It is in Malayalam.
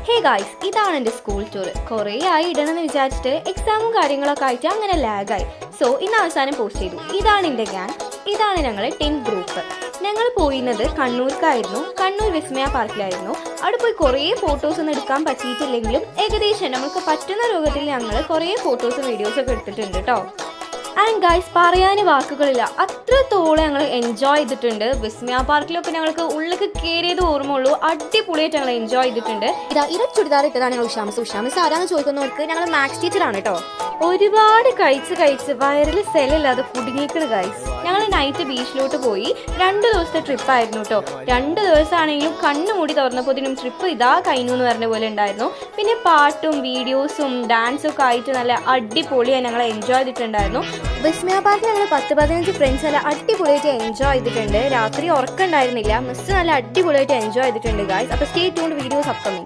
ഹേ ഗായ്സ്, ഇതാണ് എൻ്റെ സ്കൂൾ ടൂർ. കുറേ ആയി ഇടണമെന്ന് വിചാരിച്ചിട്ട് എക്സാമും കാര്യങ്ങളൊക്കെ ആയിട്ട് അങ്ങനെ ലാഗായി. സോ ഇന്ന് അവസാനം പോസ്റ്റ് ചെയ്തു. ഇതാണ് എൻ്റെ ഗ്യാങ്, ഇതാണ് ഞങ്ങൾ 10 ഗ്രൂപ്പ്. ഞങ്ങൾ പോയിരുന്നത് കണ്ണൂർക്കായിരുന്നു. കണ്ണൂർ വിസ്മയ പാർക്കിലായിരുന്നു. അവിടെ പോയി കുറേ ഫോട്ടോസ് ഒന്നും എടുക്കാൻ പറ്റിയിട്ടില്ലെങ്കിലും ഏകദേശം നമുക്ക് പറ്റുന്ന രൂപത്തിൽ ഞങ്ങൾ കുറേ ഫോട്ടോസും വീഡിയോസൊക്കെ എടുത്തിട്ടുണ്ട് കേട്ടോ. ആൻഡ് ഗൈസ്, പറയാൻ വാക്കുകളില്ല, അത്രത്തോളം ഞങ്ങൾ എൻജോയ് ചെയ്തിട്ടുണ്ട്. വിസ്മയ പാർക്കിലൊക്കെ ഞങ്ങൾക്ക് ഉള്ളിലേക്ക് കയറിയത് ഓർമ്മയുള്ളൂ. അടിപൊളിയായിട്ട് ഞങ്ങൾ എൻജോയ് ചെയ്തിട്ടുണ്ട്. ഇര ചുരിദാർ ഇട്ടതാണ് ഞങ്ങൾ ഉഷാമസ് ആരാന്ന് ചോദിക്കുന്നവർക്ക് ഞങ്ങൾ മാത്സ് ടീച്ചറാണ് കേട്ടോ. ഒരുപാട് കഴിച്ച് വയറിൽ സെല്ലില്ലാതെ കുടുങ്ങിക്കണ് ഗൈസ്. ഞങ്ങൾ നൈറ്റ് ബീച്ചിലോട്ട് പോയി. 2 ദിവസത്തെ ട്രിപ്പായിരുന്നു കേട്ടോ. 2 ദിവസമാണെങ്കിലും കണ്ണു മൂടി തുറന്നപ്പോഴത്തേനും ട്രിപ്പ് ഇതാ കഴിഞ്ഞു എന്ന് പറഞ്ഞ പോലെ ഉണ്ടായിരുന്നു. പിന്നെ പാട്ടും വീഡിയോസും ഡാൻസും ഒക്കെ ആയിട്ട് നല്ല അടിപൊളിയായി ഞങ്ങൾ എൻജോയ് ചെയ്തിട്ടുണ്ടായിരുന്നു. വിസ്മയ പാർക്കിൽ ഞങ്ങൾ 10-15 ഫ്രണ്ട്സ് നല്ല അടിപൊളിയായിട്ട് എൻജോയ് ചെയ്തിട്ടുണ്ട്. രാത്രി ഉറക്കം ഉണ്ടായിരുന്നില്ല. മിസ് നല്ല അടിപൊളിയായിട്ട് എൻജോയ് ചെയ്തിട്ടുണ്ട് ഗൈസ്. അപ്പോൾ സ്റ്റേ ട്യൂൺഡ്, വീഡിയോസ് അപ്കമിങ്.